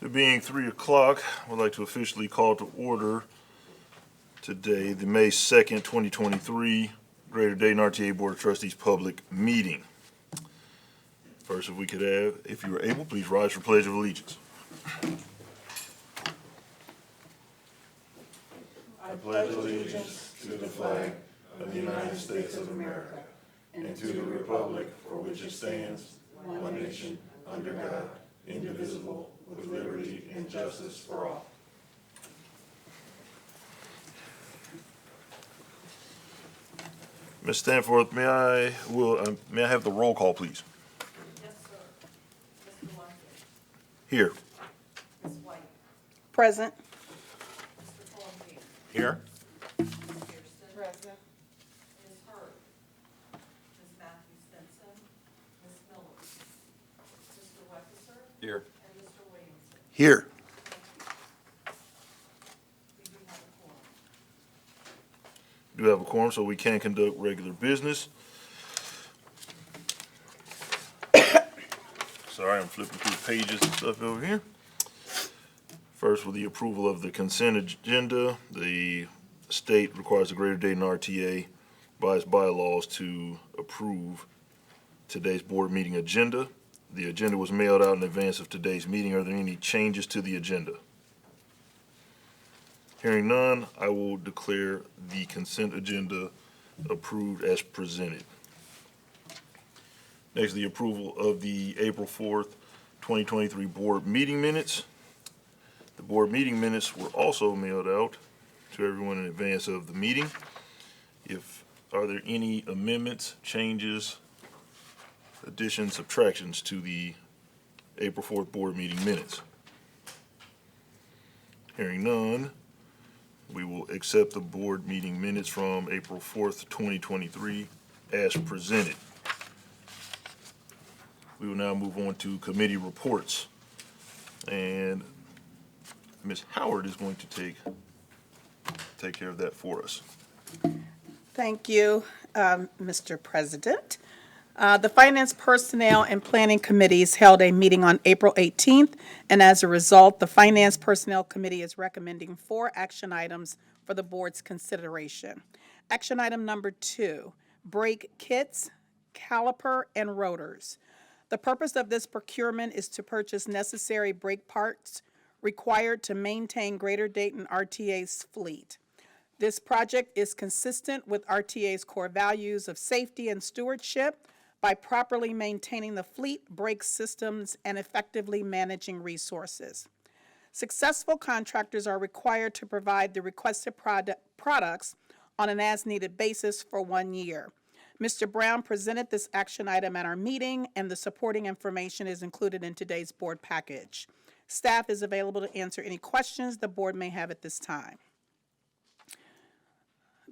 It being 3 o'clock, I would like to officially call to order today the May 2nd, 2023 Greater Dayton RTA Board of Trustees Public Meeting. First, if we could have, if you are able, please rise for Pledge of Allegiance. I pledge allegiance to the flag of the United States of America and to the republic for which it stands, one nation, under God, indivisible, with liberty and justice for all. Ms. Stanforth, may I have the roll call, please? Yes, sir. Mr. Lumpkin. Here. Ms. White. Present. Mr. Fulton. Here. Ms. Pearson. Present. Ms. Hurd. Ms. Matthew Stinson. Ms. Miller. Mr. Wexler. Here. And Mr. Williamson. Here. We do have a quorum. Do have a quorum, so we can conduct regular business. Sorry, I'm flipping through pages and stuff over here. First, with the approval of the consent agenda, the state requires the Greater Dayton RTA by its bylaws to approve today's board meeting agenda. The agenda was mailed out in advance of today's meeting. Are there any changes to the agenda? Hearing none, I will declare the consent agenda approved as presented. Next, the approval of the April 4th, 2023 board meeting minutes. The board meeting minutes were also mailed out to everyone in advance of the meeting. Are there any amendments, changes, additions, subtractions to the April 4th board meeting minutes? Hearing none, we will accept the board meeting minutes from April 4th, 2023 as presented. We will now move on to committee reports. And Ms. Howard is going to take care of that for us. Thank you, Mr. President. The Finance, Personnel, and Planning Committees held a meeting on April 18th, and as a result, the Finance Personnel Committee is recommending 4 action items for the board's consideration. Action item number 2, brake kits, caliper, and rotors. The purpose of this procurement is to purchase necessary brake parts required to maintain Greater Dayton RTA's fleet. This project is consistent with RTA's core values of safety and stewardship by properly maintaining the fleet, brake systems, and effectively managing resources. Successful contractors are required to provide the requested products on an as-needed basis for 1 year. Mr. Brown presented this action item at our meeting, and the supporting information is included in today's board package. Staff is available to answer any questions the board may have at this time.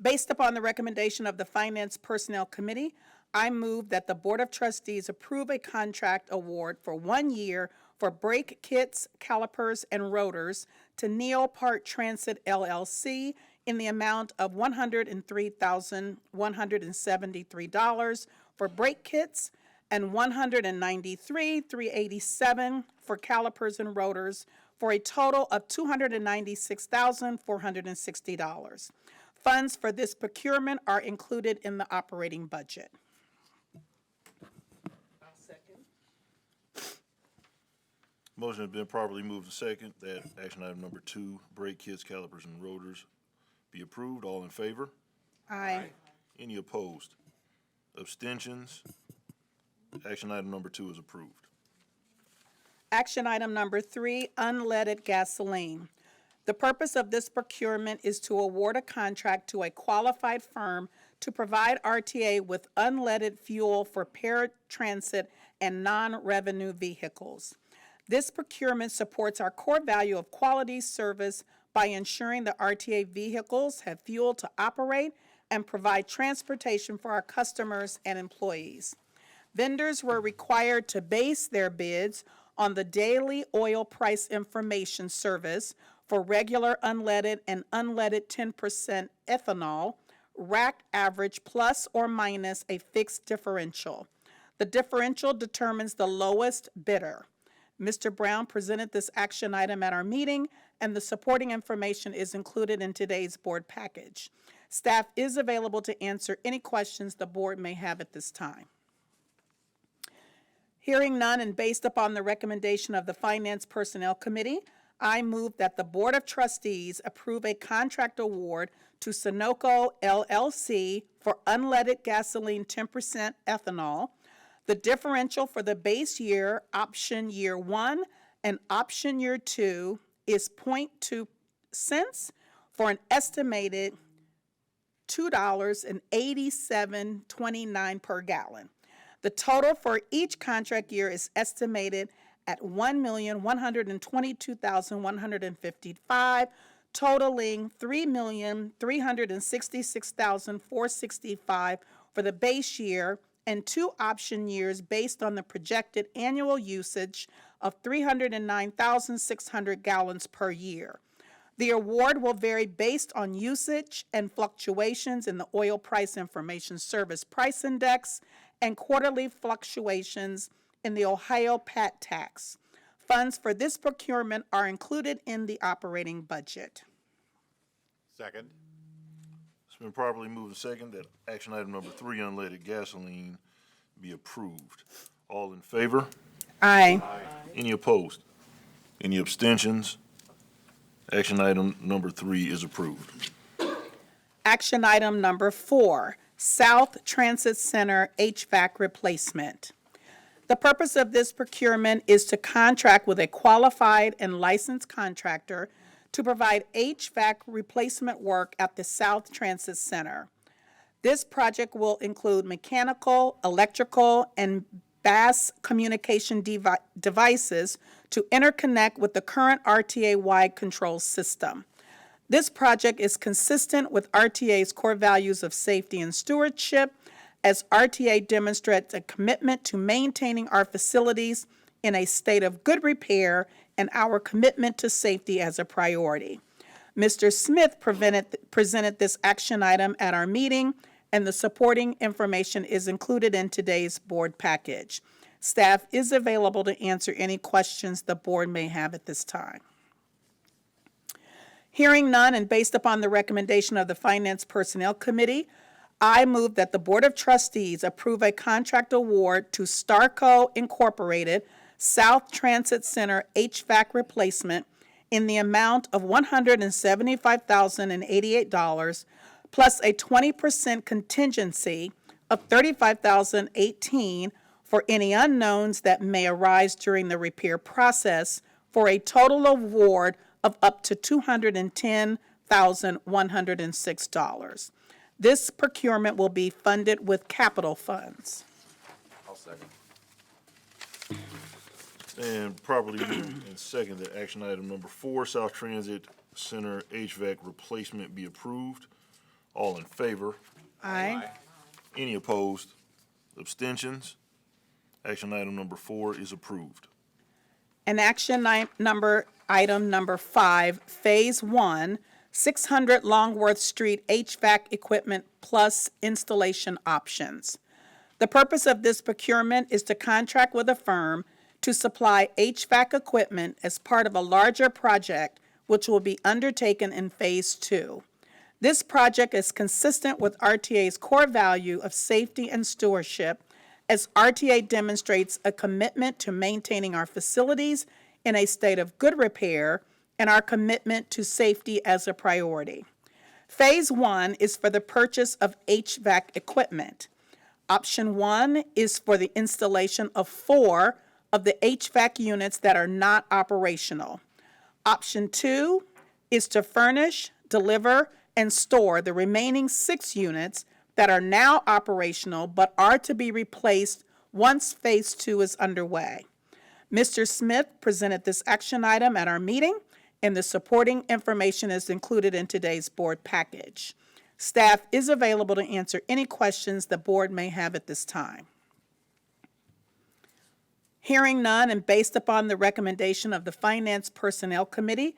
Based upon the recommendation of the Finance Personnel Committee, I move that the Board of Trustees approve a contract award for 1 year for brake kits, calipers, and rotors to Neopart Transit LLC in the amount of $103,173 for brake kits and $193,387 for calipers and rotors for a total of $296,460. Funds for this procurement are included in the operating budget. I'll second. Motion has been properly moved and second that action item number 2, brake kits, calipers, and rotors be approved. All in favor? Aye. Any opposed? Abstentions? Action item number 2 is approved. Action item number 3, unleaded gasoline. The purpose of this procurement is to award a contract to a qualified firm to provide RTA with unleaded fuel for paratransit and non-revenue vehicles. This procurement supports our core value of quality service by ensuring that RTA vehicles have fuel to operate and provide transportation for our customers and employees. Vendors were required to base their bids on the daily oil price information service for regular unleaded and unleaded 10% ethanol, rack average plus or minus a fixed differential. The differential determines the lowest bidder. Mr. Brown presented this action item at our meeting, and the supporting information is included in today's board package. Staff is available to answer any questions the board may have at this time. Hearing none and based upon the recommendation of the Finance Personnel Committee, I move that the Board of Trustees approve a contract award to Sunoco LLC for unleaded gasoline 10% ethanol. The differential for the base year, option year 1, and option year 2 is 0.2 cents for an estimated $2.8729 per gallon. The total for each contract year is estimated at $1,122,155, totaling $3,366,465 for the base year, and 2 option years based on the projected annual usage of 309,600 gallons per year. The award will vary based on usage and fluctuations in the Oil Price Information Service Price Index and quarterly fluctuations in the Ohio PAT tax. Funds for this procurement are included in the operating budget. Second. It's been properly moved and second that action item number 3, unleaded gasoline, be approved. All in favor? Aye. Any opposed? Any abstentions? Action item number 3 is approved. Action item number 4, South Transit Center HVAC replacement. The purpose of this procurement is to contract with a qualified and licensed contractor to provide HVAC replacement work at the South Transit Center. This project will include mechanical, electrical, and BAS communication devices to interconnect with the current RTA-wide control system. This project is consistent with RTA's core values of safety and stewardship, as RTA demonstrates a commitment to maintaining our facilities in a state of good repair and our commitment to safety as a priority. Mr. Smith presented this action item at our meeting, and the supporting information is included in today's board package. Staff is available to answer any questions the board may have at this time. Hearing none and based upon the recommendation of the Finance Personnel Committee, I move that the Board of Trustees approve a contract award to Starco Incorporated South Transit Center HVAC replacement in the amount of $175,088 plus a 20% contingency of $35,018 for any unknowns that may arise during the repair process, for a total award of up to $210,106. This procurement will be funded with capital funds. I'll second. And properly moved and second that action item number 4, South Transit Center HVAC replacement, be approved. All in favor? Aye. Any opposed? Abstentions? Action item number 4 is approved. And action item number 5, Phase 1, 600 Longworth Street HVAC equipment plus installation options. The purpose of this procurement is to contract with a firm to supply HVAC equipment as part of a larger project which will be undertaken in Phase 2. This project is consistent with RTA's core value of safety and stewardship, as RTA demonstrates a commitment to maintaining our facilities in a state of good repair and our commitment to safety as a priority. Phase 1 is for the purchase of HVAC equipment. Option 1 is for the installation of 4 of the HVAC units that are not operational. Option 2 is to furnish, deliver, and store the remaining 6 units that are now operational but are to be replaced once Phase 2 is underway. Mr. Smith presented this action item at our meeting, and the supporting information is included in today's board package. Staff is available to answer any questions the board may have at this time. Hearing none and based upon the recommendation of the Finance Personnel Committee,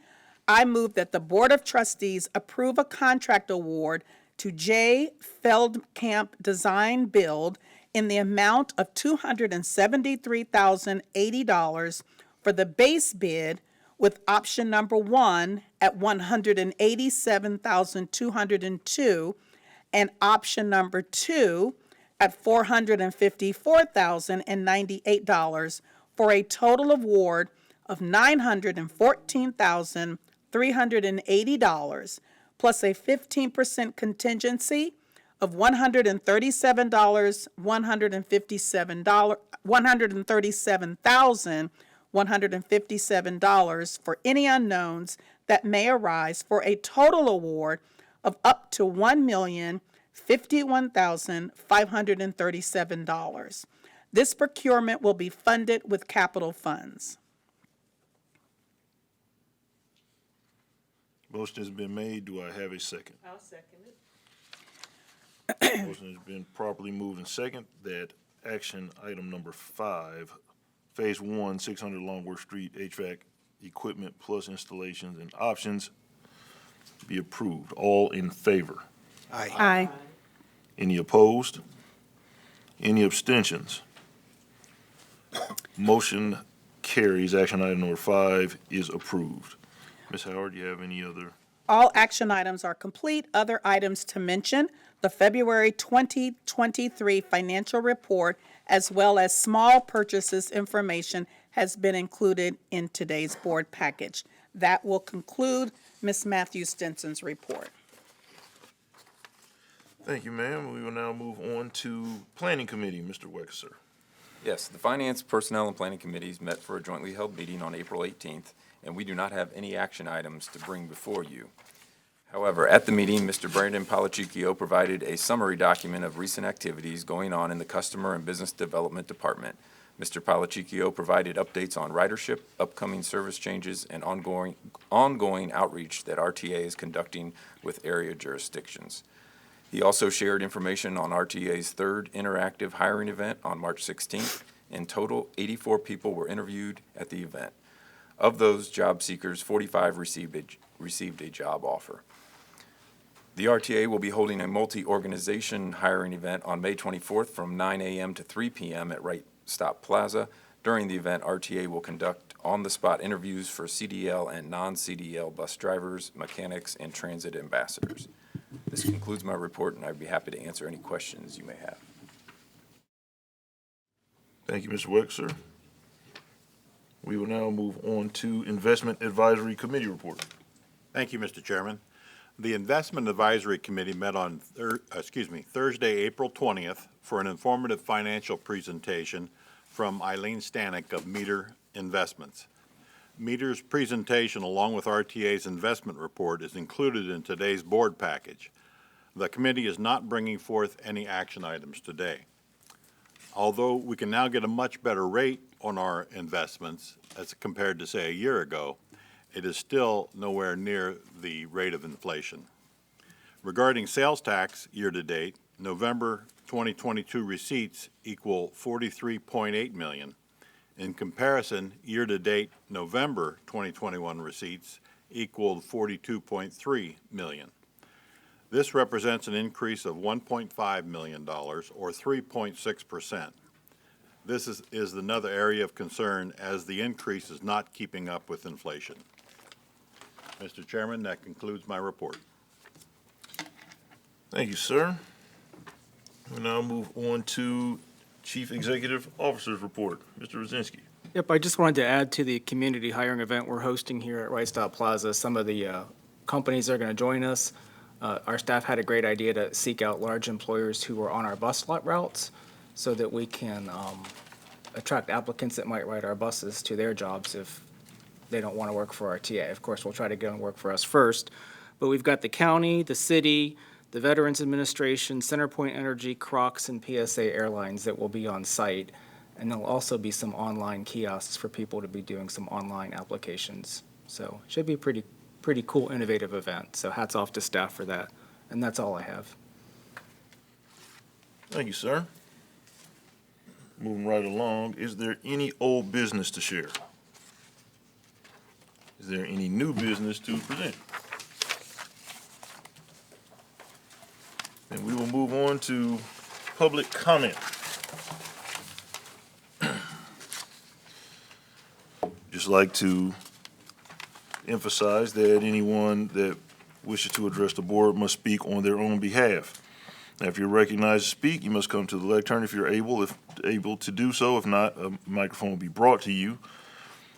I move that the Board of Trustees approve a contract award to J. Feldkamp Design Build in the amount of $273,080 for the base bid, with option number 1 at $187,202 and option number 2 at $454,098 for a total award of $914,380 plus a 15% contingency of $137,157 for any unknowns that may arise, for a total award of up to $1,051,537. This procurement will be funded with capital funds. Motion has been made. Do I have a second? I'll second it. Motion has been properly moved and second that action item number 5, Phase 1, 600 Longworth Street HVAC equipment plus installations and options be approved. All in favor? Aye. Any opposed? Any abstentions? Motion carries. Action item number 5 is approved. Ms. Howard, do you have any other? All action items are complete. Other items to mention: the February 2023 financial report, as well as small purchases information, has been included in today's board package. That will conclude Ms. Matthews Stinson's report. Thank you, ma'am. We will now move on to Planning Committee. Mr. Wexler. Yes, the Finance, Personnel, and Planning Committees met for a jointly held meeting on April 18th, and we do not have any action items to bring before you. However, at the meeting, Mr. Brandon Palachicchio provided a summary document of recent activities going on in the Customer and Business Development Department. Mr. Palachicchio provided updates on ridership, upcoming service changes, and ongoing outreach that RTA is conducting with area jurisdictions. He also shared information on RTA's third interactive hiring event on March 16th. In total, 84 people were interviewed at the event. Of those job seekers, 45 received a job offer. The RTA will be holding a multi-organization hiring event on May 24th from 9 a.m. to 3 p.m. at Right Stop Plaza. During the event, RTA will conduct on-the-spot interviews for CDL and non-CDL bus drivers, mechanics, and transit ambassadors. This concludes my report, and I'd be happy to answer any questions you may have. Thank you, Mr. Wexler. We will now move on to Investment Advisory Committee report. Thank you, Mr. Chairman. The Investment Advisory Committee met on Thursday, April 20th, for an informative financial presentation from Eileen Stanek of Meter Investments. Meter's presentation, along with RTA's investment report, is included in today's board package. The committee is not bringing forth any action items today. Although we can now get a much better rate on our investments as compared to, say, a year ago, it is still nowhere near the rate of inflation. Regarding sales tax year-to-date, November 2022 receipts equal $43.8 million. In comparison, year-to-date November 2021 receipts equaled $42.3 million. This represents an increase of $1.5 million, or 3.6%. This is another area of concern, as the increase is not keeping up with inflation. Mr. Chairman, that concludes my report. Thank you, sir. We now move on to Chief Executive Officer's report. Mr. Rosinski. Yep, I just wanted to add to the community hiring event we're hosting here at Right Stop Plaza. Some of the companies are going to join us. Our staff had a great idea to seek out large employers who are on our bus routes so that we can attract applicants that might ride our buses to their jobs if they don't want to work for RTA. Of course, we'll try to get them to work for us first. But we've got the county, the city, the Veterans Administration, CenterPoint Energy, Crocs, and PSA Airlines that will be on site. And there'll also be some online kiosks for people to be doing some online applications. So it should be a pretty cool, innovative event. So hats off to staff for that. And that's all I have. Thank you, sir. Moving right along, is there any old business to share? Is there any new business to present? Then we will move on to public comment. Just just like to emphasize that anyone that wishes to address the board must speak on their own behalf. Now, if you're recognized to speak, you must come to the lectern if you're able to do so. If not, a microphone will be brought to you.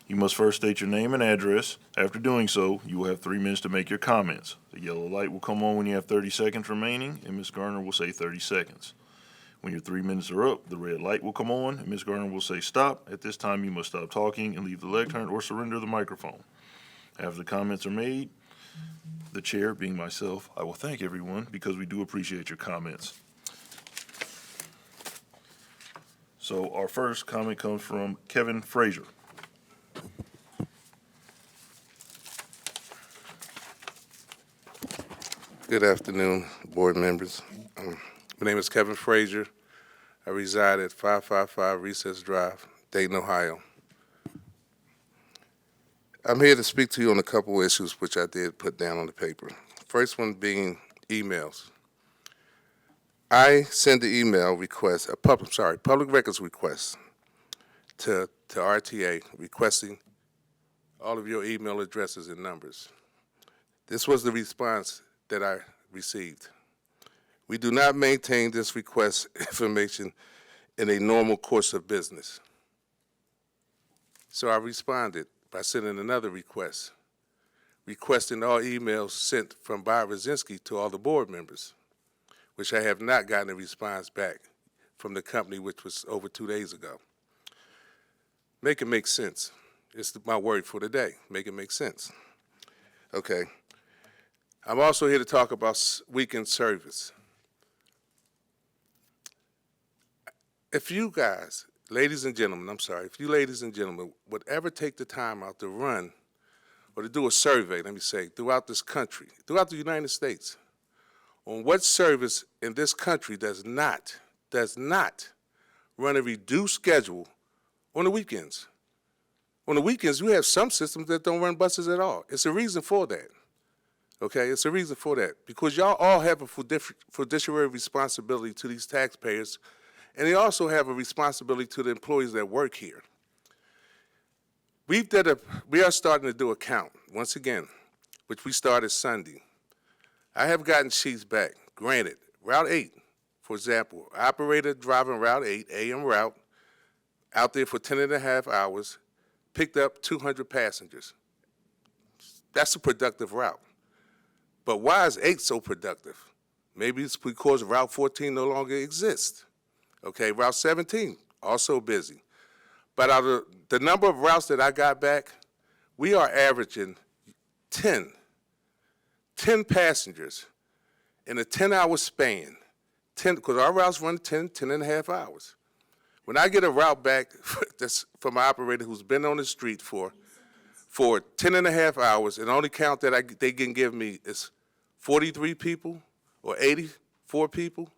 You must first state your name and address. After doing so, you will have 3 minutes to make your comments. The yellow light will come on when you have 30 seconds remaining, and Ms. Garner will say 30 seconds. When your 3 minutes are up, the red light will come on, and Ms. Garner will say stop. At this time, you must stop talking and leave the lectern or surrender the microphone. After the comments are made, the chair, being myself, I will thank everyone because we do appreciate your comments. So our first comment comes from Kevin Frazier. Good afternoon, board members. My name is Kevin Frazier. I reside at 555 Recess Drive, Dayton, Ohio. I'm here to speak to you on a couple of issues which I did put down on the paper. First one being emails. I send the email request, public records request to RTA requesting all of your email addresses and numbers. This was the response that I received. We do not maintain this request information in a normal course of business. So I responded by sending another request, requesting all emails sent from Bob Rosinski to all the board members, which I have not gotten a response back from the company, which was over 2 days ago. Make it make sense. It's my word for the day. Make it make sense. Okay. I'm also here to talk about weekend service. If you guys, ladies and gentlemen, if you ladies and gentlemen would ever take the time out to run or to do a survey, let me say, throughout this country, throughout the United States, on what service in this country does not run a reduced schedule on the weekends. On the weekends, you have some systems that don't run buses at all. It's a reason for that. Okay, it's a reason for that. Because y'all all have a fiduciary responsibility to these taxpayers, and they also have a responsibility to the employees that work here. We are starting to do a count, once again, which we started Sunday. I have gotten sheets back. Granted, Route 8, for example, operator driving Route 8, AM route, out there for 10 and a half hours, picked up 200 passengers. That's a productive route. But why is 8 so productive? Maybe it's because Route 14 no longer exists. Okay, Route 17, also busy. But out of the number of routes that I got back, we are averaging 10 passengers in a 10-hour span. 10, because our routes run 10 and a half hours. When I get a route back that's from an operator who's been on the street for 10 and a half hours, and the only count that they can give me is 43 people or 84 people,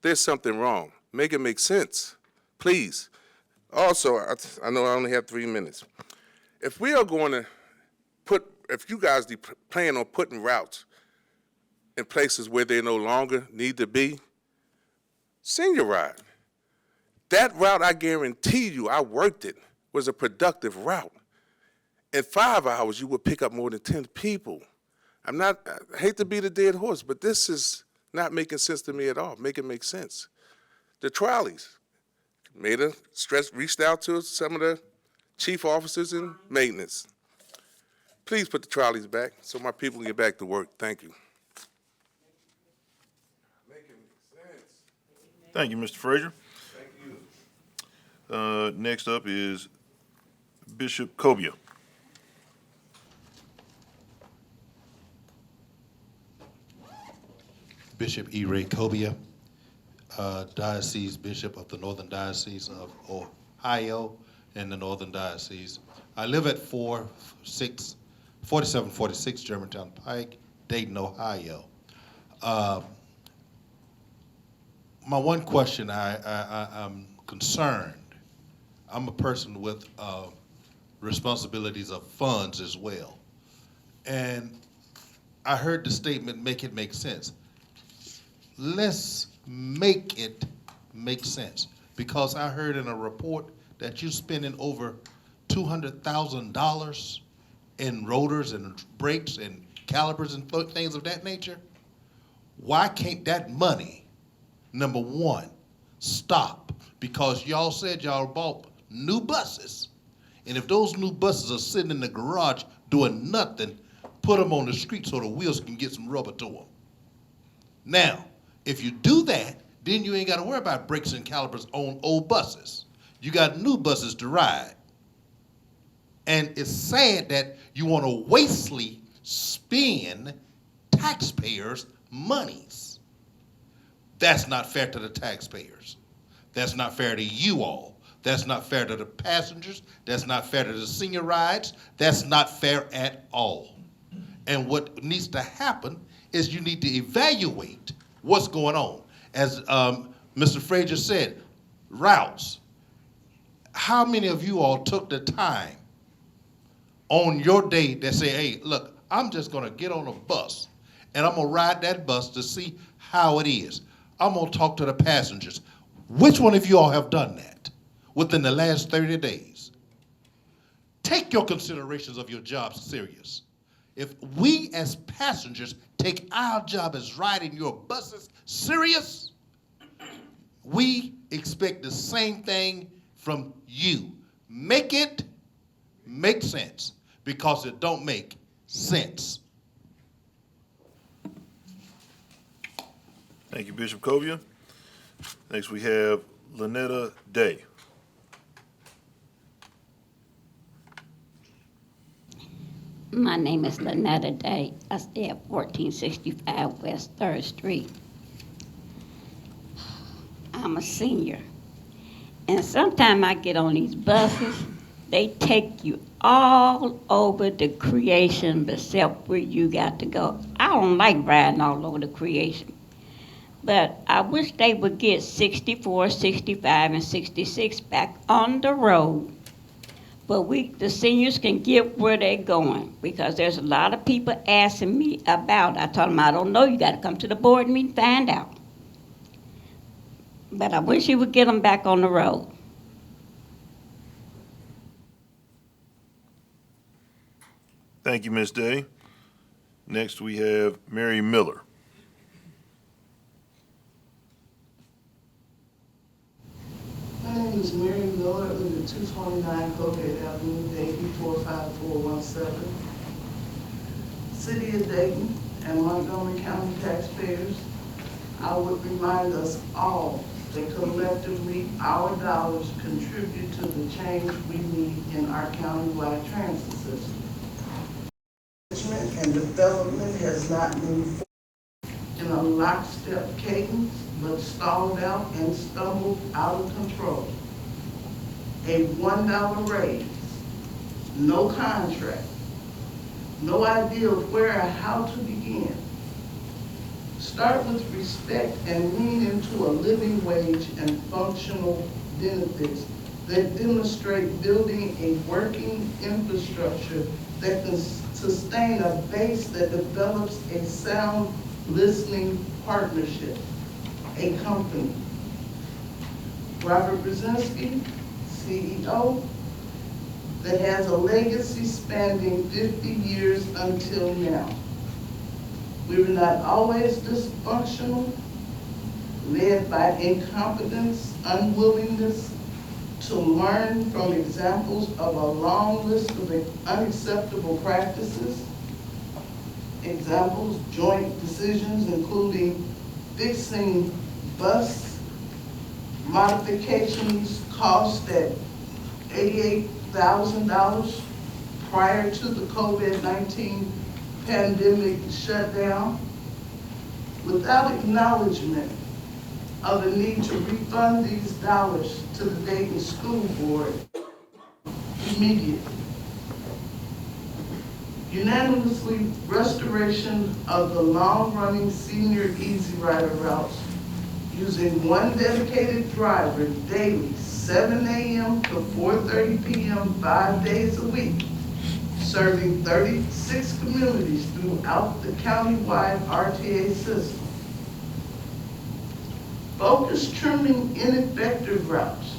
there's something wrong. Make it make sense, please. Also, I know I only have 3 minutes. If we are going to if you guys plan on putting routes in places where they no longer need to be, senior ride. That route, I guarantee you, I worked it, was a productive route. In 5 hours, you would pick up more than 10 people. I hate to beat a dead horse, but this is not making sense to me at all. Make it make sense. The trolleys reached out to some of the chief officers in maintenance. Please put the trolleys back so my people can get back to work. Thank you. Make it make sense. Thank you, Mr. Frazier. Thank you. Next up is Bishop Cobia. Bishop E. Ray Cobia, Diocese Bishop of the Northern Diocese of Ohio and the Northern Diocese. I live at 4746 Germantown Pike, Dayton, Ohio. My one question, I'm concerned. I'm a person with responsibilities of funds as well. And I heard the statement, make it make sense. Let's make it make sense, because I heard in a report that you're spending over $200,000 in rotors and brakes and calipers and things of that nature? Why can't that money, number one, stop? Because y'all said y'all bought new buses. And if those new buses are sitting in the garage doing nothing, put them on the street so the wheels can get some rubber to them. Now, if you do that, then you ain't got to worry about brakes and calipers on old buses. You got new buses to ride. And it's sad that you want to wastely spend taxpayers' monies. That's not fair to the taxpayers. That's not fair to you all. That's not fair to the passengers. That's not fair to the senior rides. That's not fair at all. And what needs to happen is you need to evaluate what's going on. As Mr. Frazier said, routes. How many of you all took the time on your day that say, hey, look, I'm just going to get on a bus and I'm going to ride that bus to see how it is. I'm going to talk to the passengers. Which one of you all have done that within the last 30 days? Take your considerations of your job serious. If we as passengers take our job as riding your buses serious, we expect the same thing from you. Make it make sense, because it don't make sense. Thank you, Bishop Covia. Next, we have Lynetta Day. My name is Lynetta Day. I stay at 1465 West 3rd Street. I'm a senior. And sometimes I get on these buses, they take you all over the creation except where you got to go. I don't like riding all over the creation. But I wish they would get 64, 65, and 66 back on the road. But the seniors can get where they're going, because there's a lot of people asking me about it. I told them, I don't know, you got to come to the board meeting, find out. But I wish you would get them back on the road. Thank you, Ms. Day. Next, we have Mary Miller. My name is Mary Miller. I live at 229 Colgate Avenue, Dayton, 45417. City of Dayton and Montgomery County taxpayers, I would remind us all that collectively our dollars contribute to the change we need in our countywide transit system. Management and development has not moved in a lockstep cadence, but stalled out and stumbled out of control. A $1 raise, no contract, no idea of where or how to begin. Start with respect and lean into a living wage and functional benefits that demonstrate building a working infrastructure that can sustain a base that develops a sound listening partnership, a company. Robert Brzezinski, CEO, that has a legacy spanning 50 years until now. We were not always dysfunctional, led by incompetence, unwillingness to learn from examples of a long list of unacceptable practices. Examples, joint decisions, including fixing bus modifications cost at $88,000 prior to the COVID-19 pandemic shutdown, without acknowledgement of the need to refund these dollars to the Dayton School Board immediately. Unanimously, restoration of the long-running senior Easy Rider routes using one dedicated driver daily, 7 a.m. to 4:30 p.m., 5 days a week, serving 36 communities throughout the countywide RTA system. Focus trimming ineffective routes,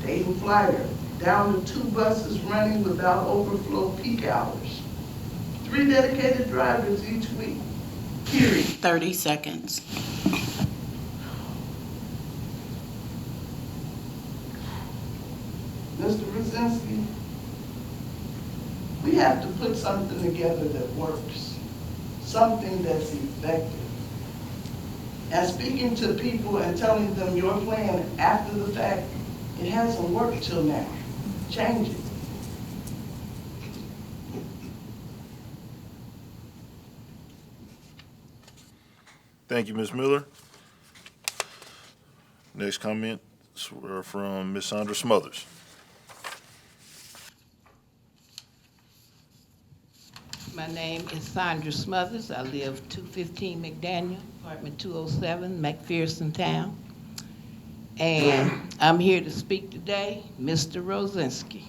Dayton Flyer, down to 2 buses running without overflow peak hours. 3 dedicated drivers each week, period. 30 seconds. Mr. Brzezinski, we have to put something together that works, something that's effective. And speaking to people and telling them your plan after the fact, it hasn't worked till now. Change it. Thank you, Ms. Miller. Next comments were from Ms. Sandra Smothers. My name is Sandra Smothers. I live 215 McDaniel, apartment 207, McPherson Town. And I'm here to speak today, Mr. Rosinski.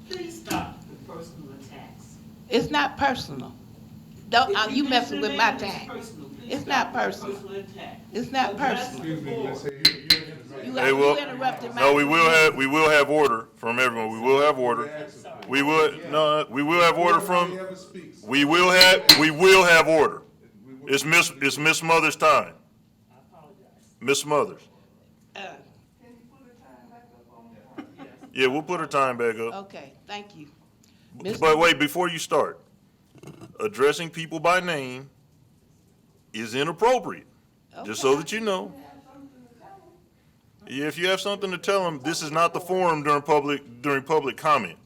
Please stop the personal attacks. It's not personal. Don't, you messing with my time. It's not personal. It's not personal. Hey, well, interrupted my. no, we will have order from everyone. We will have order. We will have order from, we will have order. It's Miss Smothers' time. Miss Smothers. Yeah, we'll put her time back up. Okay, thank you. But wait, before you start, addressing people by name is inappropriate, just so that you know. Yeah, if you have something to tell them, this is not the forum during public comment.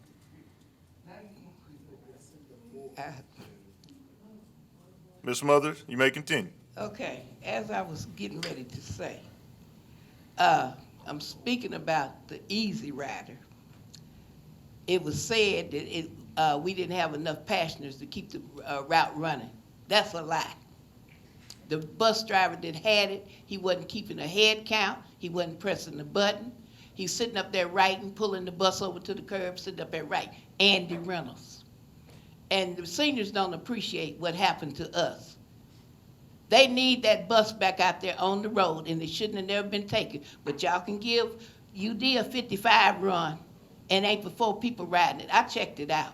Ms. Smothers, you may continue. Okay, as I was getting ready to say, I'm speaking about the Easy Rider. It was said that we didn't have enough passengers to keep the route running. That's a lie. The bus driver that had it, he wasn't keeping a head count. He wasn't pressing the button. He's sitting up there writing, pulling the bus over to the curb, sitting up there writing. Andy Reynolds. And the seniors don't appreciate what happened to us. They need that bus back out there on the road, and it shouldn't have never been taken. But y'all can give UD a 55 run, and ain't but 4 people riding it. I checked it out.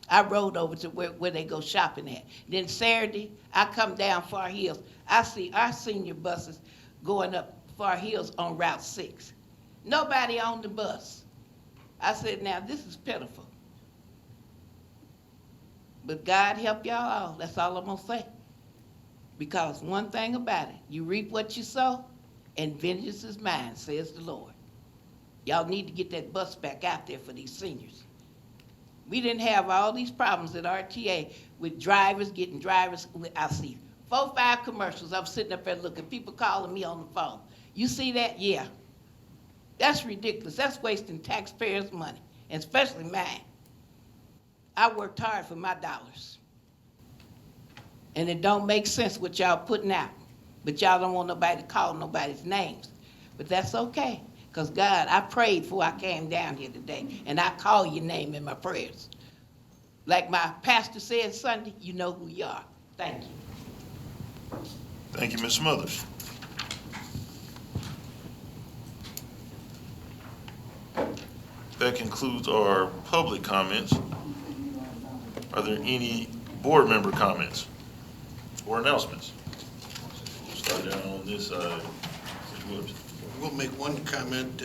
I rode over to where they go shopping at. Then Saturday, I come down Far Hills. I see our senior buses going up Far Hills on Route 6. Nobody on the bus. I said, now this is pitiful. But God help y'all all. That's all I'm gonna say. Because one thing about it, you reap what you sow, and vengeance is mine, says the Lord. Y'all need to get that bus back out there for these seniors. We didn't have all these problems at RTA with drivers getting drivers. I see 4 or 5 commercials. I'm sitting up there looking, people calling me on the phone. You see that? Yeah. That's ridiculous. That's wasting taxpayers' money, and especially mine. I worked hard for my dollars. And it don't make sense what y'all putting out. But y'all don't want nobody to call nobody's names. But that's okay. Because God, I prayed before I came down here today, and I call your name in my prayers. Like my pastor said Sunday, you know who you are. Thank you. Thank you, Ms. Smothers. That concludes our public comments. Are there any board member comments or announcements? We'll start down on this side. Mr. Williams. We'll make one comment.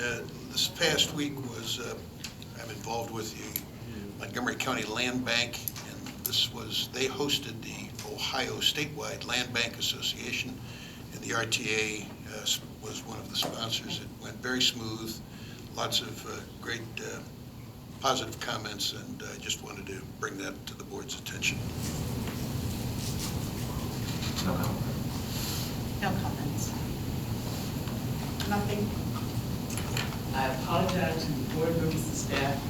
This past week was, I'm involved with the Montgomery County Land Bank, and they hosted the Ohio Statewide Land Bank Association, and the RTA was one of the sponsors. It went very smooth, lots of great positive comments, and I just wanted to bring that to the board's attention. No comments. Nothing. I apologize to the board members, the staff,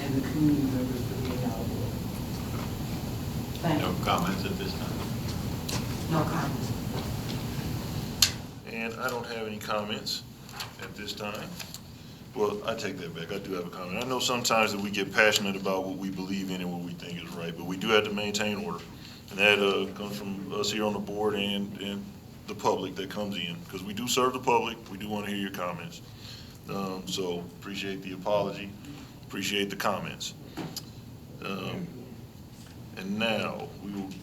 and the community members for being out of order. Thank you. No comments at this time. No comments. And I don't have any comments at this time. Well, I take that back. I do have a comment. I know sometimes that we get passionate about what we believe in and what we think is right, but we do have to maintain order. And that comes from us here on the board and the public that comes in, because we do serve the public. We do want to hear your comments. So appreciate the apology. Appreciate the comments. And now,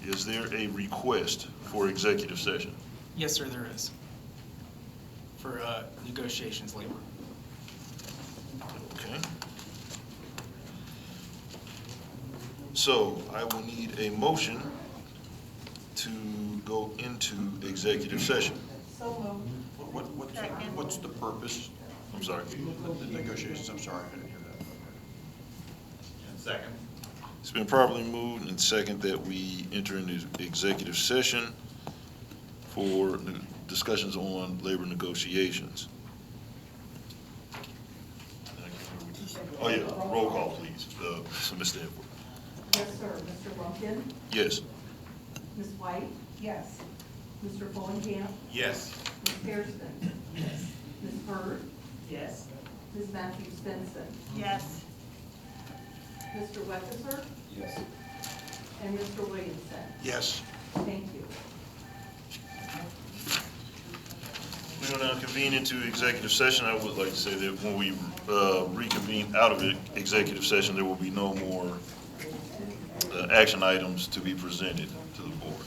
is there a request for executive session? Yes, sir, there is. For negotiations labor. Okay. So I will need a motion to go into executive session. So moved. What's the purpose? I'm sorry. The negotiations, I'm sorry, I didn't hear that. And second? It's been properly moved and second that we enter into executive session for discussions on labor negotiations. Oh, yeah, roll call, please. So, Ms. Stanford. Yes, sir. Mr. Lumpkin? Yes. Ms. White? Yes. Mr. Fulenkamp? Yes. Ms. Hairston? Yes. Ms. Hurd? Yes. Ms. Matthews Benson? Yes. Mr. Wexler? Yes. And Mr. Williamson? Yes. Thank you. We will now convene into executive session. I would like to say that when we reconvene out of executive session, there will be no more action items to be presented to the board.